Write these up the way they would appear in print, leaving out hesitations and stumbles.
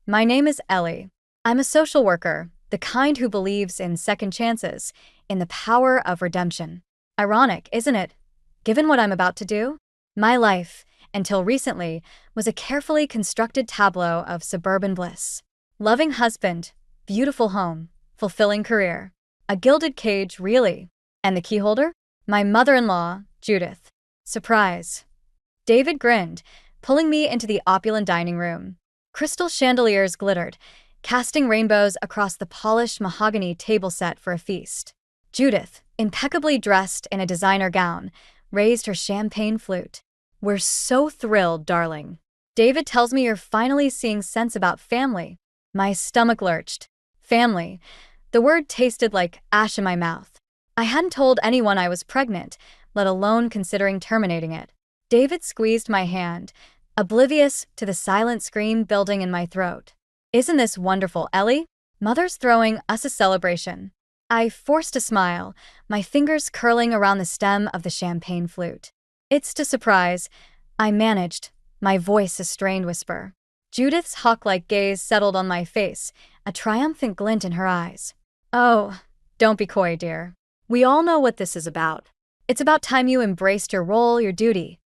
My name is Ellie. I'm a social worker, the kind who believes in second chances, in the power of redemption. Ironic, isn't it? Given what I'm about to do? My life, until recently, was a carefully constructed tableau of suburban bliss. Loving husband, beautiful home, fulfilling career. A gilded cage, really. And the keyholder? My mother-in-law, Judith. Surprise. David grinned, pulling me into the opulent dining room. Crystal chandeliers glittered, casting rainbows across the polished mahogany table set for a feast. Judith, impeccably dressed in a designer gown, raised her champagne flute. "We're so thrilled, darling. David tells me you're finally seeing sense about family." My stomach lurched. Family. The word tasted like ash in my mouth. I hadn't told anyone I was pregnant, let alone considering terminating it. David squeezed my hand, oblivious to the silent scream building in my throat. "Isn't this wonderful, Ellie? Mother's throwing us a celebration." I forced a smile, my fingers curling around the stem of the champagne flute. "It's a surprise," I managed, my voice a strained whisper. Judith's hawk-like gaze settled on my face, a triumphant glint in her eyes. "Oh, don't be coy, dear. We all know what this is about. It's about time you embraced your role, your duty."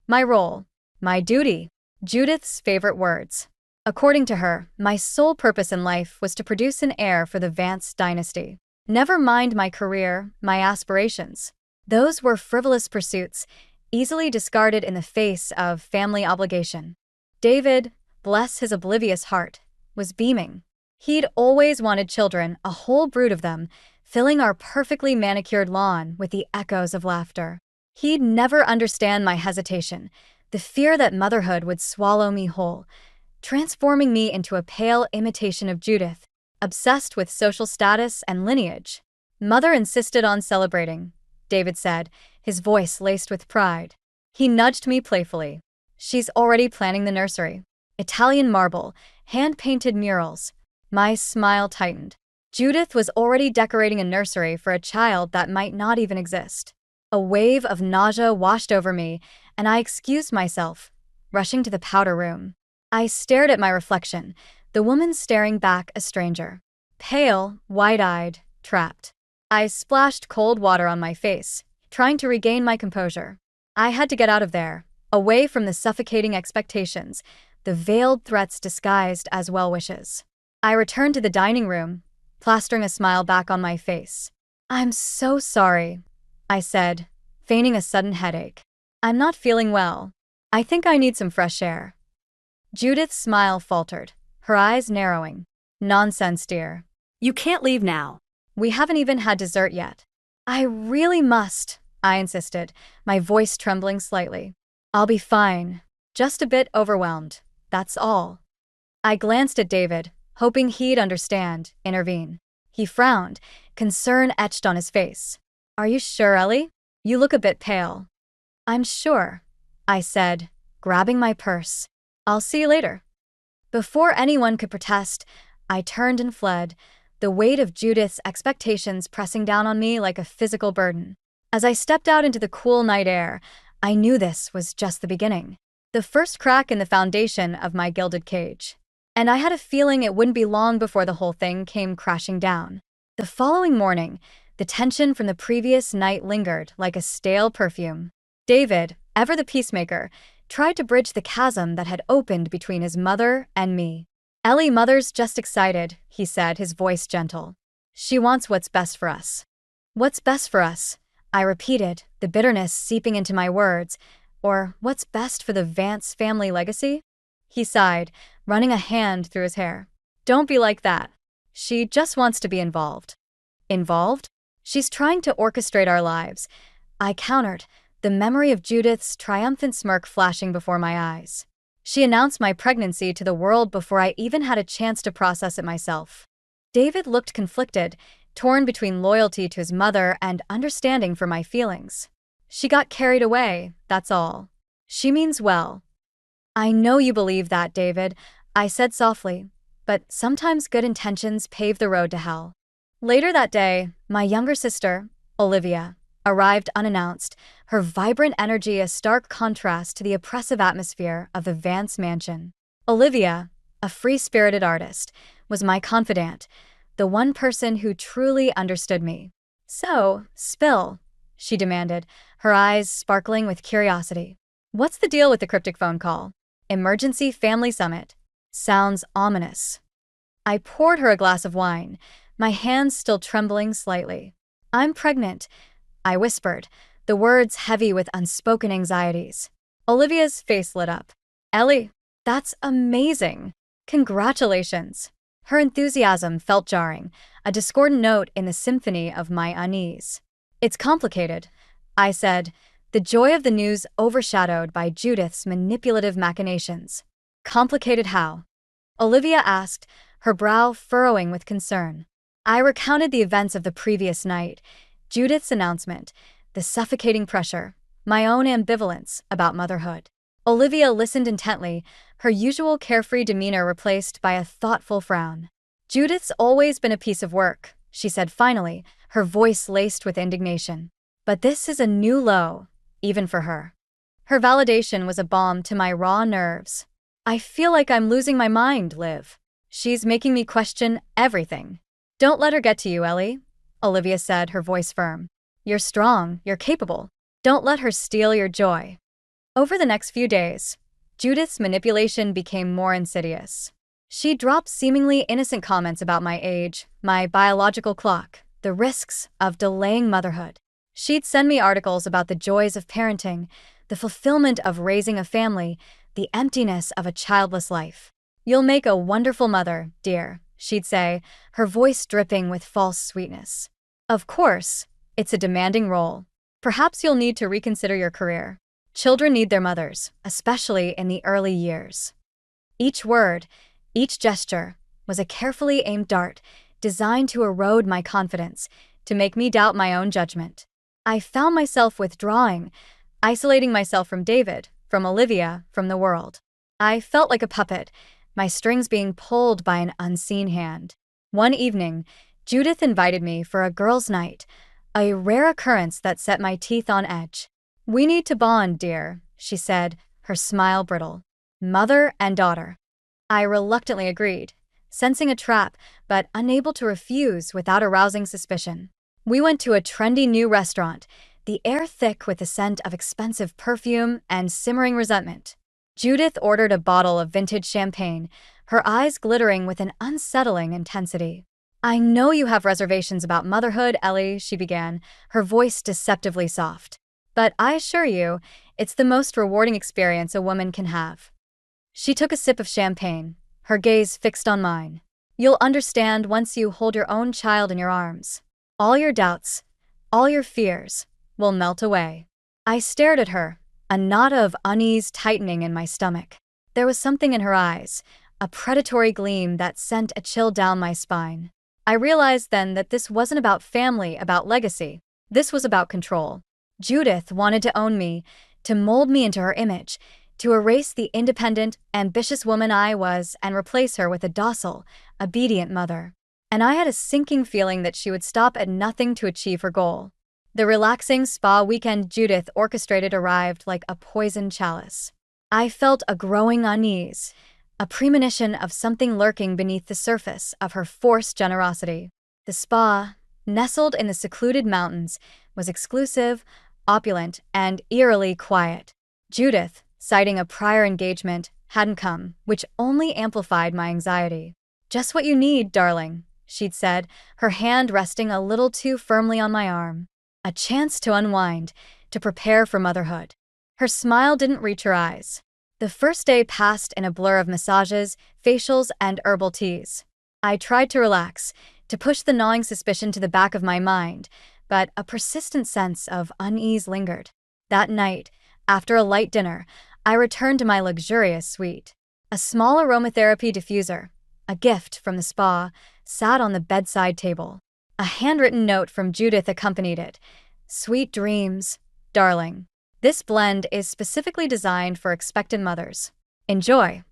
My role. My duty. Judith's favorite words. According to her, my sole purpose in life was to produce an heir for the Vance dynasty. Never mind my career, my aspirations. Those were frivolous pursuits, easily discarded in the face of family obligation. David, bless his oblivious heart, was beaming. He'd always wanted children, a whole brood of them, filling our perfectly manicured lawn with the echoes of laughter. He'd never understand my hesitation, the fear that motherhood would swallow me whole, transforming me into a pale imitation of Judith, obsessed with social status and lineage. "Mother insisted on celebrating," David said, his voice laced with pride. He nudged me playfully. "She's already planning the nursery. Italian marble, hand-painted murals." My smile tightened. Judith was already decorating a nursery for a child that might not even exist. A wave of nausea washed over me, and I excused myself, rushing to the powder room. I stared at my reflection, the woman staring back a stranger. Pale, wide-eyed, trapped. I splashed cold water on my face, trying to regain my composure. I had to get out of there, away from the suffocating expectations, the veiled threats disguised as well wishes. I returned to the dining room, plastering a smile back on my face. "I'm so sorry," I said, feigning a sudden headache. "I'm not feeling well. I think I need some fresh air." Judith's smile faltered, her eyes narrowing. "Nonsense, dear. You can't leave now. We haven't even had dessert yet." "I really must," I insisted, my voice trembling slightly. "I'll be fine. Just a bit overwhelmed, that's all." I glanced at David, hoping he'd understand, intervene. He frowned, concern etched on his face. "Are you sure, Ellie? You look a bit pale." "I'm sure," I said, grabbing my purse. "I'll see you later." Before anyone could protest, I turned and fled, the weight of Judith's expectations pressing down on me like a physical burden. As I stepped out into the cool night air, I knew this was just the beginning, the first crack in the foundation of my gilded cage. And I had a feeling it wouldn't be long before the whole thing came crashing down. The following morning, the tension from the previous night lingered like a stale perfume. David, ever the peacemaker, tried to bridge the chasm that had opened between his mother and me. "Ellie, Mother's just excited," he said, his voice gentle. "She wants what's best for us." "What's best for us?" I repeated, the bitterness seeping into my words. "Or what's best for the Vance family legacy?" He sighed, running a hand through his hair. "Don't be like that. She just wants to be involved." "Involved?" "She's trying to orchestrate our lives," I countered, the memory of Judith's triumphant smirk flashing before my eyes. "She announced my pregnancy to the world before I even had a chance to process it myself." David looked conflicted, torn between loyalty to his mother and understanding for my feelings. "She got carried away, that's all. She means well." "I know you believe that, David," I said softly, "but sometimes good intentions pave the road to hell." Later that day, my younger sister, Olivia, arrived unannounced, her vibrant energy a stark contrast to the oppressive atmosphere of the Vance mansion. Olivia, a free-spirited artist, was my confidant, the one person who truly understood me. "So, spill," she demanded, her eyes sparkling with curiosity. "What's the deal with the cryptic phone call? Emergency family summit. Sounds ominous." I poured her a glass of wine, my hands still trembling slightly. "I'm pregnant," I whispered, the words heavy with unspoken anxieties. Olivia's face lit up. "Ellie, that's amazing. Congratulations." Her enthusiasm felt jarring, a discordant note in the symphony of my unease. "It's complicated," I said, the joy of the news overshadowed by Judith's manipulative machinations. "Complicated how?" Olivia asked, her brow furrowing with concern. I recounted the events of the previous night, Judith's announcement, the suffocating pressure, my own ambivalence about motherhood. Olivia listened intently, her usual carefree demeanor replaced by a thoughtful frown. "Judith's always been a piece of work," she said finally, her voice laced with indignation. "But this is a new low, even for her." Her validation was a balm to my raw nerves. "I feel like I'm losing my mind, Liv. She's making me question everything." "Don't let her get to you, Ellie," Olivia said, her voice firm. "You're strong, you're capable. Don't let her steal your joy." Over the next few days, Judith's manipulation became more insidious. She dropped seemingly innocent comments about my age, my biological clock, the risks of delaying motherhood. She'd send me articles about the joys of parenting, the fulfillment of raising a family, the emptiness of a childless life. "You'll make a wonderful mother, dear," she'd say, her voice dripping with false sweetness. "Of course, it's a demanding role. Perhaps you'll need to reconsider your career. Children need their mothers, especially in the early years." Each word, each gesture, was a carefully aimed dart, designed to erode my confidence, to make me doubt my own judgment. I found myself withdrawing, isolating myself from David, from Olivia, from the world. I felt like a puppet, my strings being pulled by an unseen hand. One evening, Judith invited me for a girls' night, a rare occurrence that set my teeth on edge. "We need to bond, dear," she said, her smile brittle. "Mother and daughter." I reluctantly agreed, sensing a trap, but unable to refuse without arousing suspicion. We went to a trendy new restaurant, the air thick with the scent of expensive perfume and simmering resentment. Judith ordered a bottle of vintage champagne, her eyes glittering with an unsettling intensity. "I know you have reservations about motherhood, Ellie," she began, her voice deceptively soft. "But I assure you, it's the most rewarding experience a woman can have." She took a sip of champagne, her gaze fixed on mine. "You'll understand once you hold your own child in your arms. All your doubts, all your fears, will melt away." I stared at her, a knot of unease tightening in my stomach. There was something in her eyes, a predatory gleam that sent a chill down my spine. I realized then that this wasn't about family, about legacy. This was about control. Judith wanted to own me, to mold me into her image, to erase the independent, ambitious woman I was and replace her with a docile, obedient mother. And I had a sinking feeling that she would stop at nothing to achieve her goal. The relaxing spa weekend Judith orchestrated arrived like a poisoned chalice. I felt a growing unease, a premonition of something lurking beneath the surface of her forced generosity. The spa, nestled in the secluded mountains, was exclusive, opulent, and eerily quiet. Judith, citing a prior engagement, hadn't come, which only amplified my anxiety. "Just what you need, darling," she'd said, her hand resting a little too firmly on my arm. A chance to unwind, to prepare for motherhood. Her smile didn't reach her eyes. The first day passed in a blur of massages, facials, and herbal teas. I tried to relax, to push the gnawing suspicion to the back of my mind, but a persistent sense of unease lingered. That night, after a light dinner, I returned to my luxurious suite. A small aromatherapy diffuser, a gift from the spa, sat on the bedside table. A handwritten note from Judith accompanied it. "Sweet dreams, darling. This blend is specifically designed for expectant mothers. Enjoy."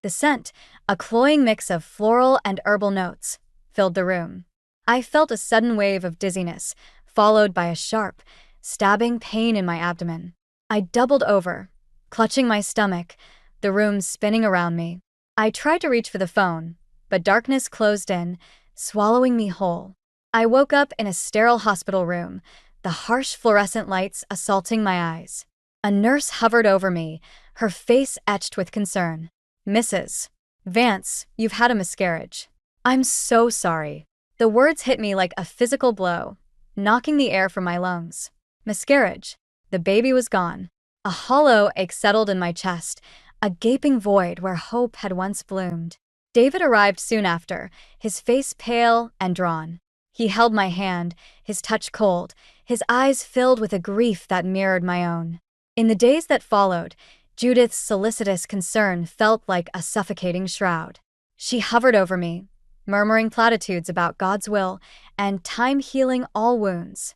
The scent, a cloying mix of floral and herbal notes, filled the room. I felt a sudden wave of dizziness, followed by a sharp, stabbing pain in my abdomen. I doubled over, clutching my stomach, the room spinning around me. I tried to reach for the phone, but darkness closed in, swallowing me whole. I woke up in a sterile hospital room, the harsh fluorescent lights assaulting my eyes. A nurse hovered over me, her face etched with concern. "Mrs. Vance, you've had a miscarriage." "I'm so sorry." The words hit me like a physical blow, knocking the air from my lungs. Miscarriage. The baby was gone. A hollow ache settled in my chest, a gaping void where hope had once bloomed. David arrived soon after, his face pale and drawn. He held my hand, his touch cold, his eyes filled with a grief that mirrored my own. In the days that followed, Judith's solicitous concern felt like a suffocating shroud. She hovered over me, murmuring platitudes about God's will and time healing all wounds.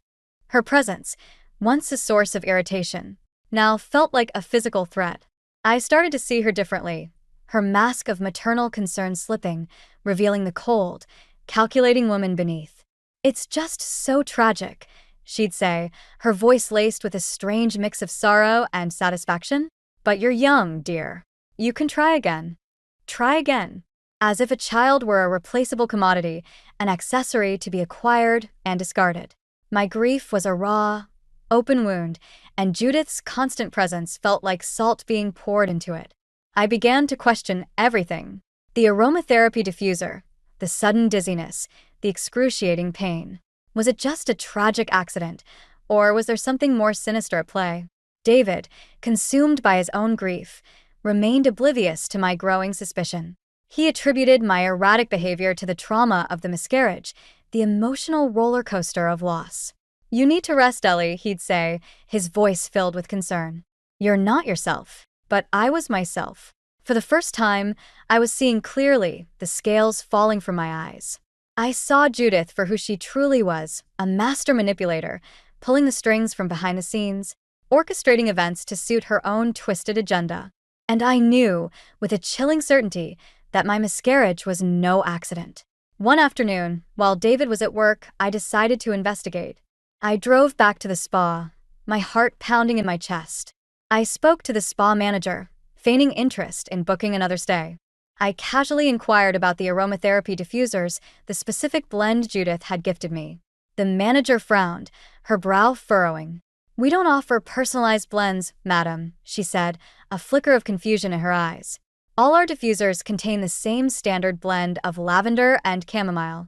Her presence, once a source of irritation, now felt like a physical threat. I started to see her differently, her mask of maternal concern slipping, revealing the cold, calculating woman beneath. "It's just so tragic," she'd say, her voice laced with a strange mix of sorrow and satisfaction. "But you're young, dear. You can try again. Try again." As if a child were a replaceable commodity, an accessory to be acquired and discarded. My grief was a raw, open wound, and Judith's constant presence felt like salt being poured into it. I began to question everything. The aromatherapy diffuser, the sudden dizziness, the excruciating pain. Was it just a tragic accident, or was there something more sinister at play? David, consumed by his own grief, remained oblivious to my growing suspicion. He attributed my erratic behavior to the trauma of the miscarriage, the emotional roller coaster of loss. "You need to rest, Ellie," he'd say, his voice filled with concern. "You're not yourself." But I was myself. For the first time, I was seeing clearly, the scales falling from my eyes. I saw Judith for who she truly was, a master manipulator, pulling the strings from behind the scenes, orchestrating events to suit her own twisted agenda. And I knew, with a chilling certainty, that my miscarriage was no accident. One afternoon, while David was at work, I decided to investigate. I drove back to the spa, my heart pounding in my chest. I spoke to the spa manager, feigning interest in booking another stay. I casually inquired about the aromatherapy diffusers, the specific blend Judith had gifted me. The manager frowned, her brow furrowing. "We don't offer personalized blends, madam," she said, a flicker of confusion in her eyes. "All our diffusers contain the same standard blend of lavender and chamomile."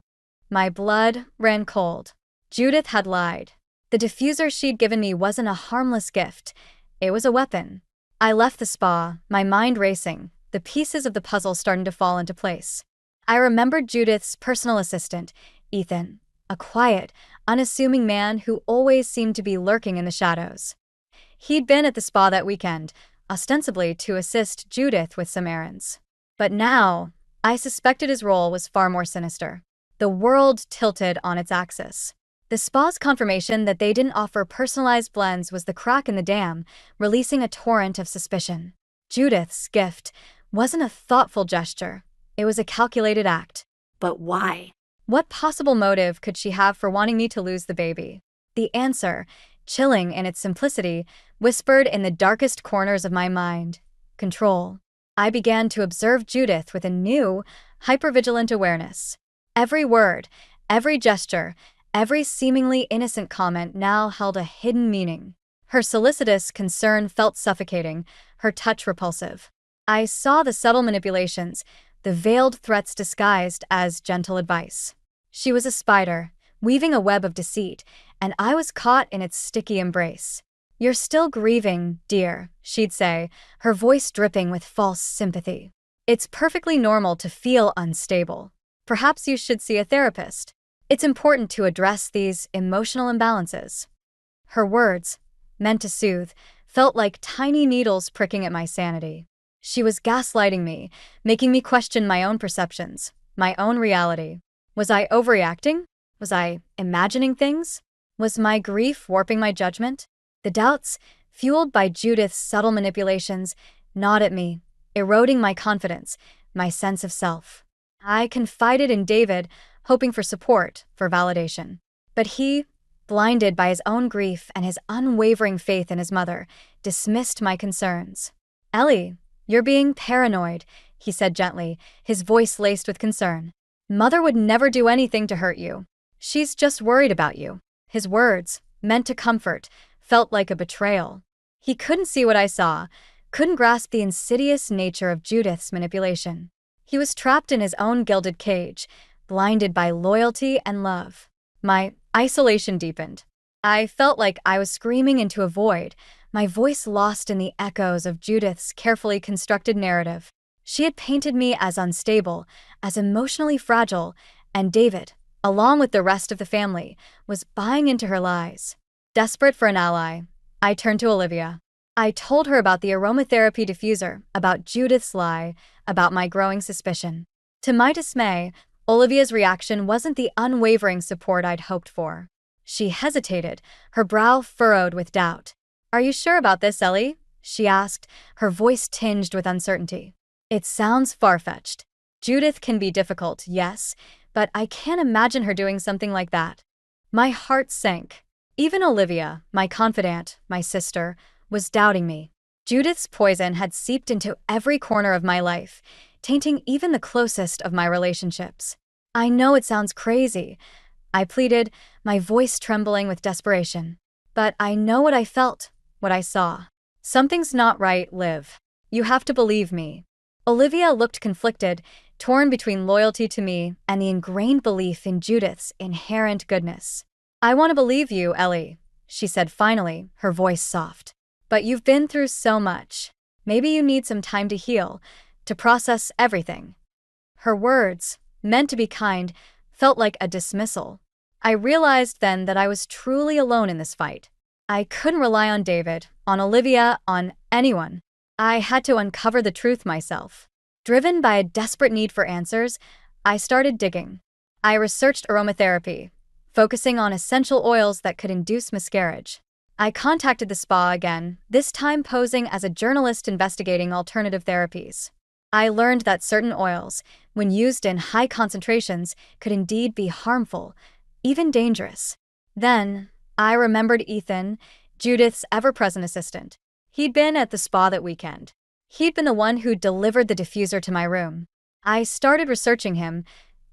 My blood ran cold. Judith had lied. The diffuser she'd given me wasn't a harmless gift. It was a weapon. I left the spa, my mind racing, the pieces of the puzzle starting to fall into place. I remembered Judith's personal assistant, Ethan, a quiet, unassuming man who always seemed to be lurking in the shadows. He'd been at the spa that weekend, ostensibly to assist Judith with some errands. But now, I suspected his role was far more sinister. The world tilted on its axis. The spa's confirmation that they didn't offer personalized blends was the crack in the dam, releasing a torrent of suspicion. Judith's gift wasn't a thoughtful gesture. It was a calculated act. But why? What possible motive could she have for wanting me to lose the baby? The answer, chilling in its simplicity, whispered in the darkest corners of my mind. Control. I began to observe Judith with a new, hypervigilant awareness. Every word, every gesture, every seemingly innocent comment now held a hidden meaning. Her solicitous concern felt suffocating, her touch repulsive. I saw the subtle manipulations, the veiled threats disguised as gentle advice. She was a spider, weaving a web of deceit, and I was caught in its sticky embrace. "You're still grieving, dear," she'd say, her voice dripping with false sympathy. "It's perfectly normal to feel unstable. Perhaps you should see a therapist. It's important to address these emotional imbalances." Her words, meant to soothe, felt like tiny needles pricking at my sanity. She was gaslighting me, making me question my own perceptions, my own reality. Was I overreacting? Was I imagining things? Was my grief warping my judgment? The doubts, fueled by Judith's subtle manipulations, gnawed at me, eroding my confidence, my sense of self. I confided in David, hoping for support, for validation. But he, blinded by his own grief and his unwavering faith in his mother, dismissed my concerns. "Ellie, you're being paranoid," he said gently, his voice laced with concern. Mother would never do anything to hurt you. She's just worried about you. His words, meant to comfort, felt like a betrayal. He couldn't see what I saw, couldn't grasp the insidious nature of Judith's manipulation. He was trapped in his own gilded cage, blinded by loyalty and love. My isolation deepened. I felt like I was screaming into a void, my voice lost in the echoes of Judith's carefully constructed narrative. She had painted me as unstable, as emotionally fragile, and David, along with the rest of the family, was buying into her lies. Desperate for an ally, I turned to Olivia. I told her about the aromatherapy diffuser, about Judith's lie, about my growing suspicion. To my dismay, Olivia's reaction wasn't the unwavering support I'd hoped for. She hesitated, her brow furrowed with doubt. Are you sure about this, Ellie? She asked, her voice tinged with uncertainty. It sounds far-fetched. Judith can be difficult, yes, but I can't imagine her doing something like that. My heart sank. Even Olivia, my confidant, my sister, was doubting me. Judith's poison had seeped into every corner of my life, tainting even the closest of my relationships. I know it sounds crazy, I pleaded, my voice trembling with desperation. But I know what I felt, what I saw. Something's not right, Liv. You have to believe me. Olivia looked conflicted, torn between loyalty to me and the ingrained belief in Judith's inherent goodness. I want to believe you, Ellie, she said finally, her voice soft. But you've been through so much. Maybe you need some time to heal, to process everything. Her words, meant to be kind, felt like a dismissal. I realized then that I was truly alone in this fight. I couldn't rely on David, on Olivia, on anyone. I had to uncover the truth myself. Driven by a desperate need for answers, I started digging. I researched aromatherapy, focusing on essential oils that could induce miscarriage. I contacted the spa again, this time posing as a journalist investigating alternative therapies. I learned that certain oils, when used in high concentrations, could indeed be harmful, even dangerous. Then, I remembered Ethan, Judith's ever-present assistant. He'd been at the spa that weekend. He'd been the one who delivered the diffuser to my room. I started researching him,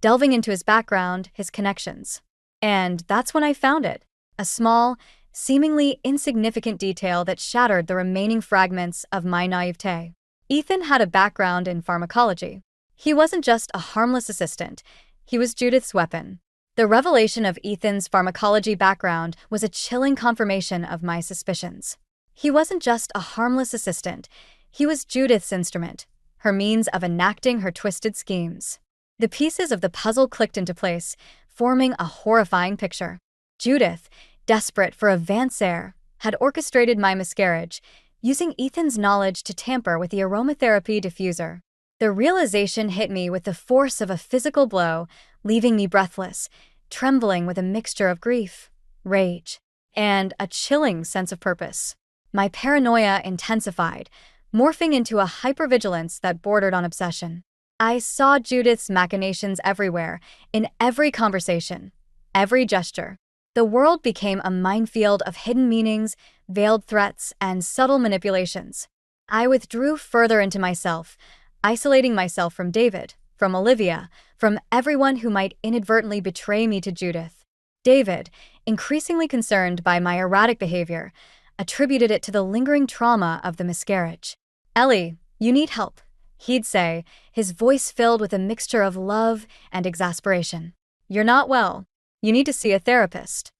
delving into his background, his connections. And that's when I found it. A small, seemingly insignificant detail that shattered the remaining fragments of my naivete. Ethan had a background in pharmacology. He wasn't just a harmless assistant, he was Judith's weapon. The revelation of Ethan's pharmacology background was a chilling confirmation of my suspicions. He wasn't just a harmless assistant, he was Judith's instrument, her means of enacting her twisted schemes. The pieces of the puzzle clicked into place, forming a horrifying picture. Judith, desperate for a heir, had orchestrated my miscarriage, using Ethan's knowledge to tamper with the aromatherapy diffuser. The realization hit me with the force of a physical blow, leaving me breathless, trembling with a mixture of grief, rage, and a chilling sense of purpose. My paranoia intensified, morphing into a hypervigilance that bordered on obsession. I saw Judith's machinations everywhere, in every conversation, every gesture. The world became a minefield of hidden meanings, veiled threats, and subtle manipulations. I withdrew further into myself, isolating myself from David, from Olivia, from everyone who might inadvertently betray me to Judith. David, increasingly concerned by my erratic behavior, attributed it to the lingering trauma of the miscarriage. Ellie, you need help, he'd say, his voice filled with a mixture of love and exasperation. You're not well. You need to see a therapist.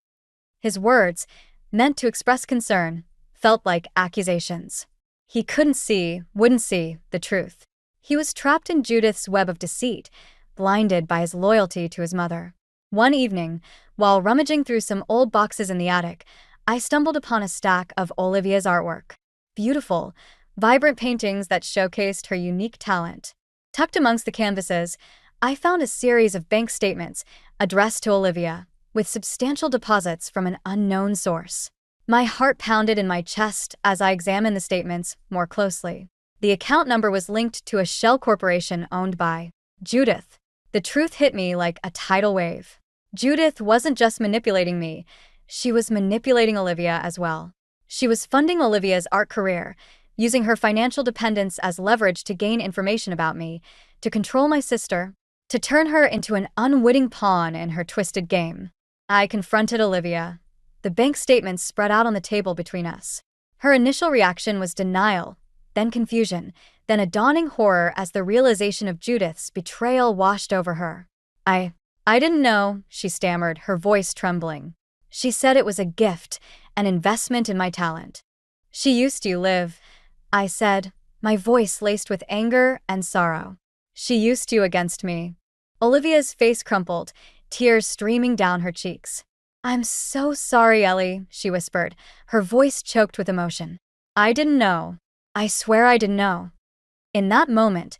His words, meant to express concern, felt like accusations. He wouldn't see, the truth. He was trapped in Judith's web of deceit, blinded by his loyalty to his mother. One evening, while rummaging through some old boxes in the attic, I stumbled upon a stack of Olivia's artwork. Beautiful, vibrant paintings that showcased her unique talent. Tucked amongst the canvases, I found a series of bank statements addressed to Olivia, with substantial deposits from an unknown source. My heart pounded in my chest as I examined the statements more closely. The account number was linked to a shell corporation owned by Judith. The truth hit me like a tidal wave. Judith wasn't just manipulating me, she was manipulating Olivia as well. She was funding Olivia's art career, using her financial dependence as leverage to gain information about me, to control my sister, to turn her into an unwitting pawn in her twisted game. I confronted Olivia. The bank statements spread out on the table between us. Her initial reaction was denial, then confusion, then a dawning horror as the realization of Judith's betrayal washed over her. I didn't know, she stammered, her voice trembling. She said it was a gift, an investment in my talent. She used to live, I said, my voice laced with anger and sorrow. She used you against me. Olivia's face crumpled, tears streaming down her cheeks. I'm so sorry, Ellie, she whispered, her voice choked with emotion. I didn't know. I swear I didn't know. In that moment,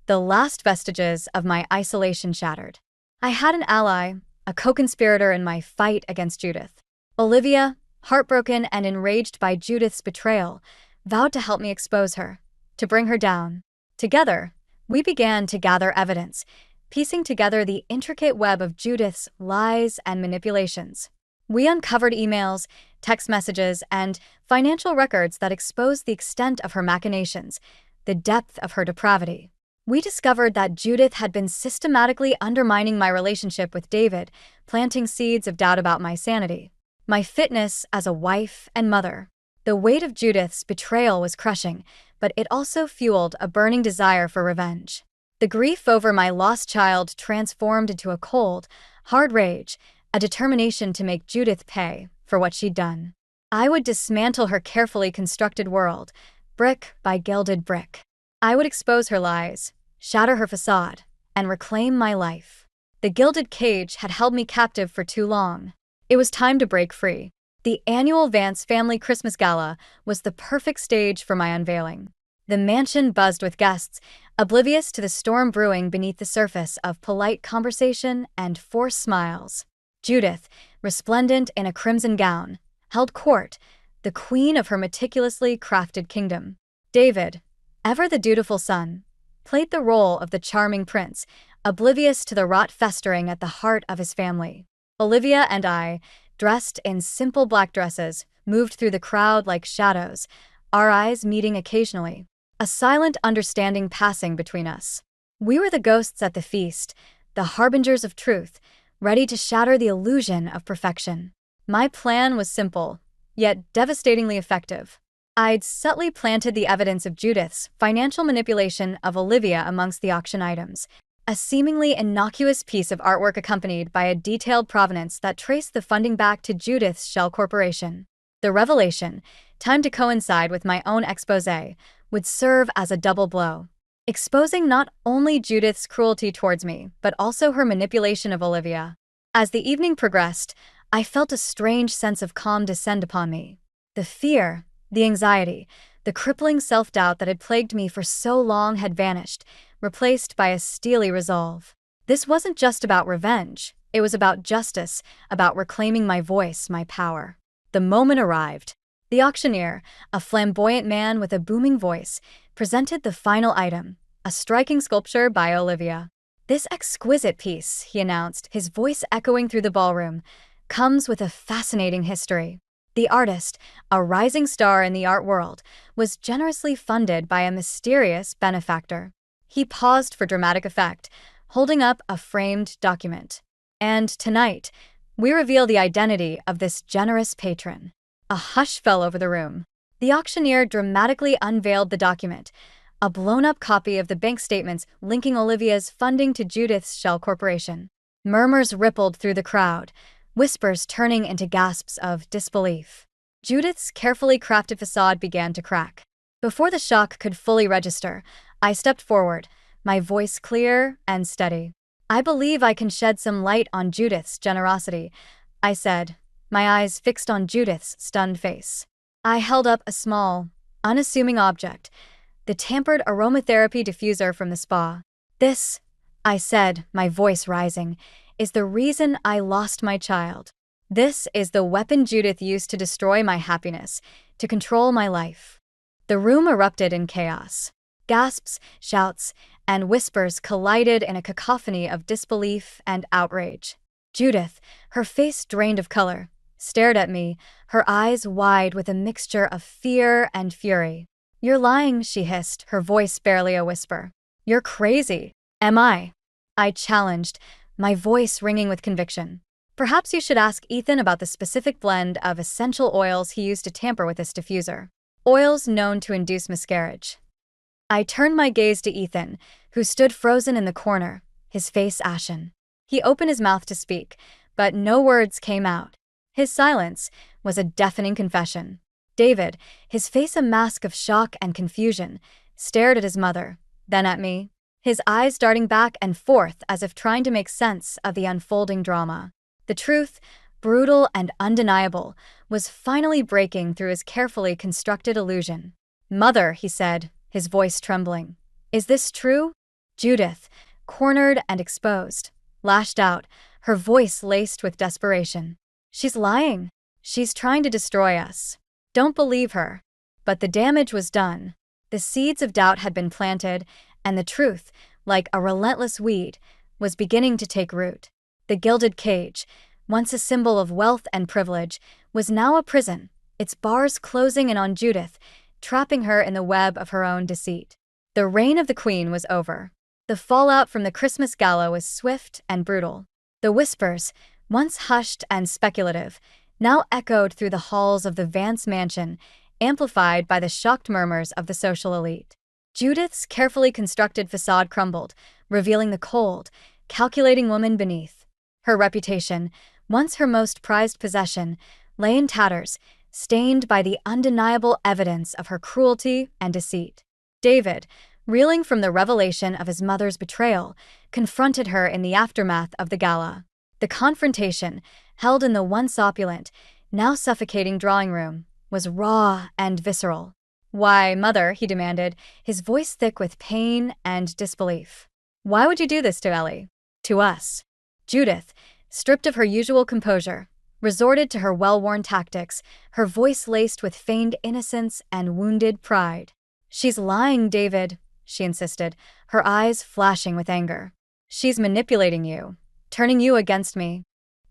the last vestiges of my isolation shattered. I had an ally, a co-conspirator in my fight against Judith. Olivia, heartbroken and enraged by Judith's betrayal, vowed to help me expose her, to bring her down. Together, we began to gather evidence, piecing together the intricate web of Judith's lies and manipulations. We uncovered emails, text messages, and financial records that exposed the extent of her machinations, the depth of her depravity. We discovered that Judith had been systematically undermining my relationship with David, planting seeds of doubt about my sanity, my fitness as a wife and mother. The weight of Judith's betrayal was crushing, but it also fueled a burning desire for revenge. The grief over my lost child transformed into a cold, hard rage, a determination to make Judith pay for what she'd done. I would dismantle her carefully constructed world, brick by gilded brick. I would expose her lies, shatter her facade, and reclaim my life. The gilded cage had held me captive for too long. It was time to break free. The annual Vance family Christmas gala was the perfect stage for my unveiling. The mansion buzzed with guests, oblivious to the storm brewing beneath the surface of polite conversation and forced smiles. Judith, resplendent in a crimson gown, held court, the queen of her meticulously crafted kingdom. David, ever the dutiful son, played the role of the charming prince, oblivious to the rot festering at the heart of his family. Olivia and I, dressed in simple black dresses, moved through the crowd like shadows, our eyes meeting occasionally, a silent understanding passing between us. We were the ghosts at the feast, the harbingers of truth, ready to shatter the illusion of perfection. My plan was simple, yet devastatingly effective. I'd subtly planted the evidence of Judith's financial manipulation of Olivia amongst the auction items, a seemingly innocuous piece of artwork accompanied by a detailed provenance that traced the funding back to Judith's shell corporation. The revelation, timed to coincide with my own exposé, would serve as a double blow, exposing not only Judith's cruelty towards me, but also her manipulation of Olivia. As the evening progressed, I felt a strange sense of calm descend upon me. The fear, the anxiety, the crippling self-doubt that had plagued me for so long had vanished, replaced by a steely resolve. This wasn't just about revenge. It was about justice, about reclaiming my voice, my power. The moment arrived. The auctioneer, a flamboyant man with a booming voice, presented the final item, a striking sculpture by Olivia. This exquisite piece, he announced, his voice echoing through the ballroom, comes with a fascinating history. The artist, a rising star in the art world, was generously funded by a mysterious benefactor. He paused for dramatic effect, holding up a framed document. And tonight, we reveal the identity of this generous patron. A hush fell over the room. The auctioneer dramatically unveiled the document, a blown-up copy of the bank statements linking Olivia's funding to Judith's shell corporation. Murmurs rippled through the crowd, whispers turning into gasps of disbelief. Judith's carefully crafted facade began to crack. Before the shock could fully register, I stepped forward, my voice clear and steady. I believe I can shed some light on Judith's generosity, I said, my eyes fixed on Judith's stunned face. I held up a small, unassuming object, the tampered aromatherapy diffuser from the spa. This, I said, my voice rising, is the reason I lost my child. This is the weapon Judith used to destroy my happiness, to control my life. The room erupted in chaos. Gasps, shouts, and whispers collided in a cacophony of disbelief and outrage. Judith, her face drained of color, stared at me, her eyes wide with a mixture of fear and fury. "You're lying," she hissed, her voice barely a whisper. "You're crazy." "Am I?" I challenged, my voice ringing with conviction. "Perhaps you should ask Ethan about the specific blend of essential oils he used to tamper with this diffuser. Oils known to induce miscarriage." I turned my gaze to Ethan, who stood frozen in the corner, his face ashen. He opened his mouth to speak, but no words came out. His silence was a deafening confession. David, his face a mask of shock and confusion, stared at his mother, then at me, his eyes darting back and forth as if trying to make sense of the unfolding drama. The truth, brutal and undeniable, was finally breaking through his carefully constructed illusion. "Mother," he said, his voice trembling, "is this true?" Judith, cornered and exposed, lashed out, her voice laced with desperation. "She's lying. She's trying to destroy us. Don't believe her." But the damage was done. The seeds of doubt had been planted, and the truth, like a relentless weed, was beginning to take root. The gilded cage, once a symbol of wealth and privilege, was now a prison, its bars closing in on Judith, trapping her in the web of her own deceit. The reign of the queen was over. The fallout from the Christmas gala was swift and brutal. The whispers, once hushed and speculative, now echoed through the halls of the Vance mansion, amplified by the shocked murmurs of the social elite. Judith's carefully constructed facade crumbled, revealing the cold, calculating woman beneath. Her reputation, once her most prized possession, lay in tatters, stained by the undeniable evidence of her cruelty and deceit. David, reeling from the revelation of his mother's betrayal, confronted her in the aftermath of the gala. The confrontation, held in the once opulent, now suffocating drawing room, was raw and visceral. "Why, Mother," he demanded, his voice thick with pain and disbelief. "Why would you do this to Ellie? To us?" Judith, stripped of her usual composure, resorted to her well-worn tactics, her voice laced with feigned innocence and wounded pride. "She's lying, David," she insisted, her eyes flashing with anger. "She's manipulating you, turning you against me."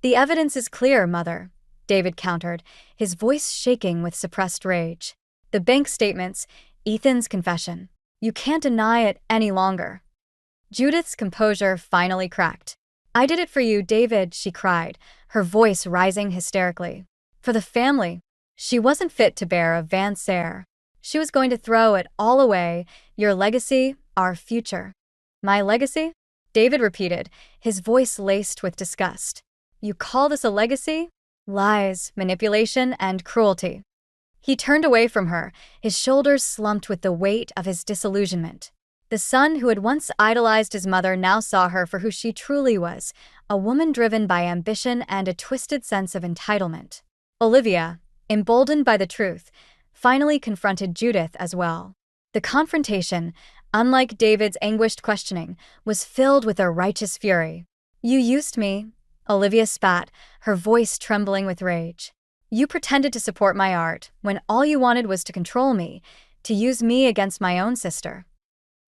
"The evidence is clear, Mother," David countered, his voice shaking with suppressed rage. "The bank statements, Ethan's confession. You can't deny it any longer." Judith's composure finally cracked. "I did it for you, David," she cried, her voice rising hysterically. "For the family." She wasn't fit to bear a Vance heir. She was going to throw it all away, your legacy, our future. "My legacy?" David repeated, his voice laced with disgust. "You call this a legacy? Lies, manipulation, and cruelty." He turned away from her, his shoulders slumped with the weight of his disillusionment. The son who had once idolized his mother now saw her for who she truly was, a woman driven by ambition and a twisted sense of entitlement. Olivia, emboldened by the truth, finally confronted Judith as well. The confrontation, unlike David's anguished questioning, was filled with a righteous fury. "You used me," Olivia spat, her voice trembling with rage. "You pretended to support my art when all you wanted was to control me, to use me against my own sister."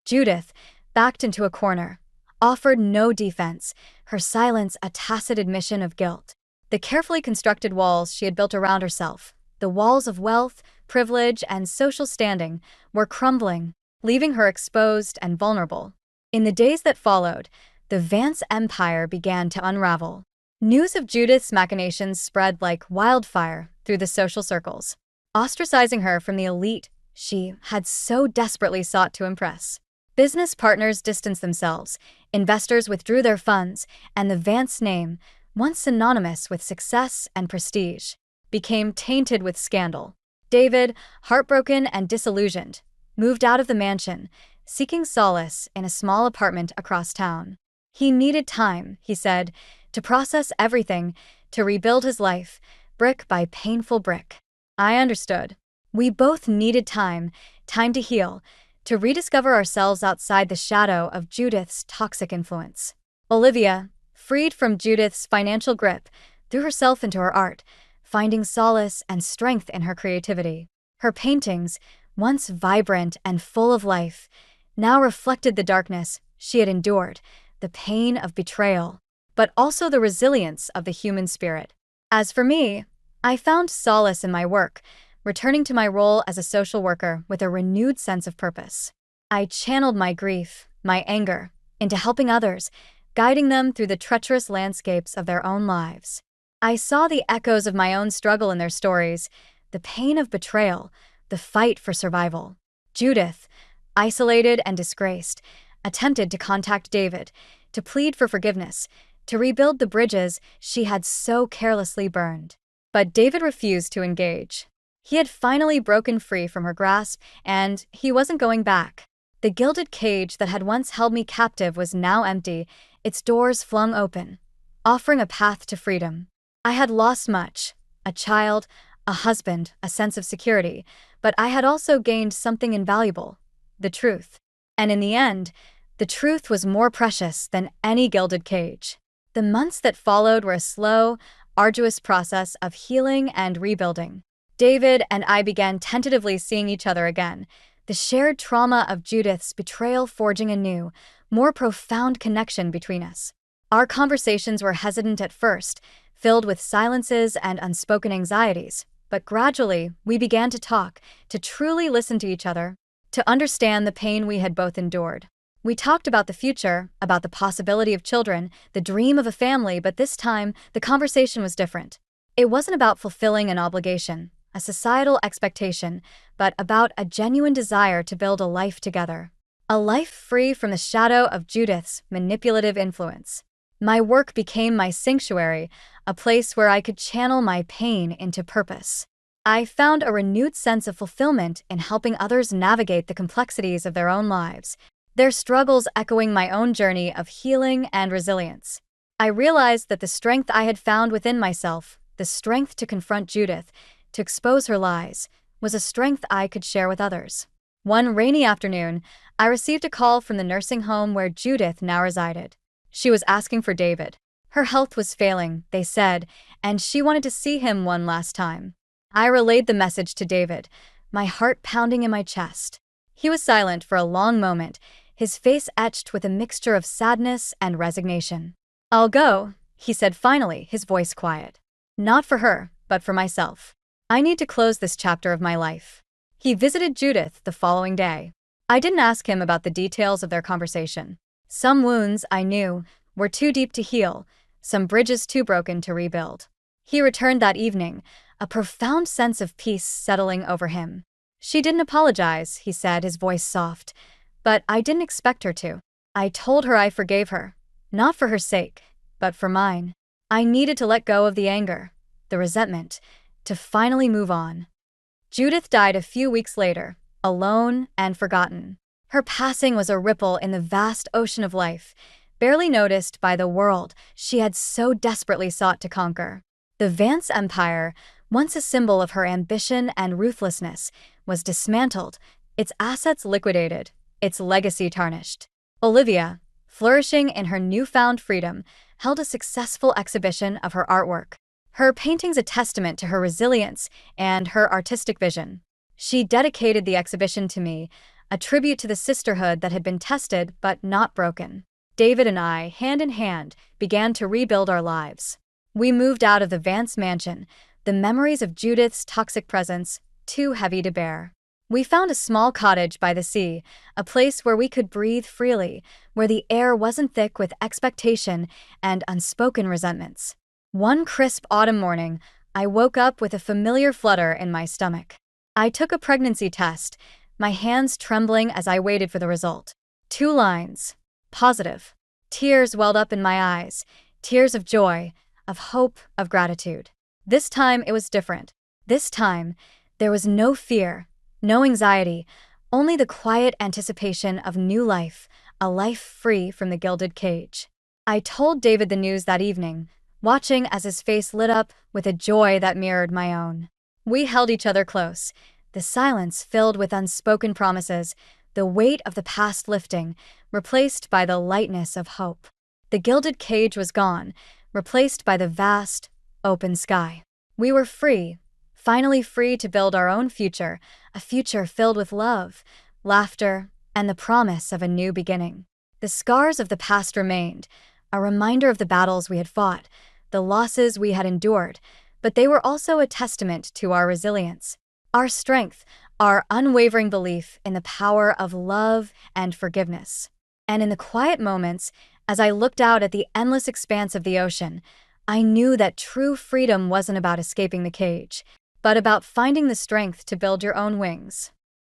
Judith, backed into a corner, offered no defense, her silence a tacit admission of guilt. The carefully constructed walls she had built around herself, the walls of wealth, privilege, and social standing, were crumbling, leaving her exposed and vulnerable. In the days that followed, the Vance empire began to unravel. News of Judith's machinations spread like wildfire through the social circles, ostracizing her from the elite she had so desperately sought to impress. Business partners distanced themselves, investors withdrew their funds, and the Vance name, once synonymous with success and prestige, became tainted with scandal. David, heartbroken and disillusioned, moved out of the mansion, seeking solace in a small apartment across town. He needed time, he said, to process everything, to rebuild his life, brick by painful brick. I understood. We both needed time to heal, to rediscover ourselves outside the shadow of Judith's toxic influence. Olivia, freed from Judith's financial grip, threw herself into her art, finding solace and strength in her creativity. Her paintings, once vibrant and full of life, now reflected the darkness she had endured, the pain of betrayal, but also the resilience of the human spirit. As for me, I found solace in my work, returning to my role as a social worker with a renewed sense of purpose. I channeled my grief, my anger, into helping others, guiding them through the treacherous landscapes of their own lives. I saw the echoes of my own struggle in their stories, the pain of betrayal, the fight for survival. Judith, isolated and disgraced, attempted to contact David, to plead for forgiveness, to rebuild the bridges she had so carelessly burned. But David refused to engage. He had finally broken free from her grasp, and he wasn't going back. The gilded cage that had once held me captive was now empty, its doors flung open, offering a path to freedom. I had lost much: a child, a husband, a sense of security, but I had also gained something invaluable: the truth. And in the end, the truth was more precious than any gilded cage. The months that followed were a slow, arduous process of healing and rebuilding. David and I began tentatively seeing each other again, the shared trauma of Judith's betrayal forging a new, more profound connection between us. Our conversations were hesitant at first, filled with silences and unspoken anxieties, but gradually we began to talk, to truly listen to each other, to understand the pain we had both endured. We talked about the future, about the possibility of children, the dream of a family, but this time the conversation was different. It wasn't about fulfilling an obligation, a societal expectation, but about a genuine desire to build a life together. A life free from the shadow of Judith's manipulative influence. My work became my sanctuary, a place where I could channel my pain into purpose. I found a renewed sense of fulfillment in helping others navigate the complexities of their own lives, their struggles echoing my own journey of healing and resilience. I realized that the strength I had found within myself, the strength to confront Judith, to expose her lies, was a strength I could share with others. One rainy afternoon, I received a call from the nursing home where Judith now resided. She was asking for David. Her health was failing, they said, and she wanted to see him one last time. I relayed the message to David, my heart pounding in my chest. He was silent for a long moment, his face etched with a mixture of sadness and resignation. "I'll go," he said finally, his voice quiet. "Not for her, but for myself. I need to close this chapter of my life." He visited Judith the following day. I didn't ask him about the details of their conversation. Some wounds, I knew, were too deep to heal, some bridges too broken to rebuild. He returned that evening, a profound sense of peace settling over him. "She didn't apologize," he said, his voice soft, "but I didn't expect her to. I told her I forgave her, not for her sake, but for mine. I needed to let go of the anger, the resentment, to finally move on." Judith died a few weeks later, alone and forgotten. Her passing was a ripple in the vast ocean of life, barely noticed by the world she had so desperately sought to conquer. The Vance Empire, once a symbol of her ambition and ruthlessness, was dismantled, its assets liquidated, its legacy tarnished. Olivia, flourishing in her newfound freedom, held a successful exhibition of her artwork. Her paintings a testament to her resilience and her artistic vision. She dedicated the exhibition to me, a tribute to the sisterhood that had been tested but not broken. David and I, hand in hand, began to rebuild our lives. We moved out of the Vance mansion, the memories of Judith's toxic presence too heavy to bear. We found a small cottage by the sea, a place where we could breathe freely, where the air wasn't thick with expectation and unspoken resentments. One crisp autumn morning, I woke up with a familiar flutter in my stomach. I took a pregnancy test, my hands trembling as I waited for the result. 2 lines. Positive. Tears welled up in my eyes, tears of joy, of hope, of gratitude. This time it was different. This time, there was no fear, no anxiety, only the quiet anticipation of new life, a life free from the gilded cage. I told David the news that evening, watching as his face lit up with a joy that mirrored my own. We held each other close, the silence filled with unspoken promises, the weight of the past lifting, replaced by the lightness of hope. The gilded cage was gone, replaced by the vast, open sky. We were free, finally free to build our own future, a future filled with love, laughter, and the promise of a new beginning. The scars of the past remained, a reminder of the battles we had fought, the losses we had endured, but they were also a testament to our resilience. our strength, our unwavering belief in the power of love and forgiveness. And in the quiet moments, as I looked out at the endless expanse of the ocean, I knew that true freedom wasn't about escaping the cage, but about finding the strength to build your own wings.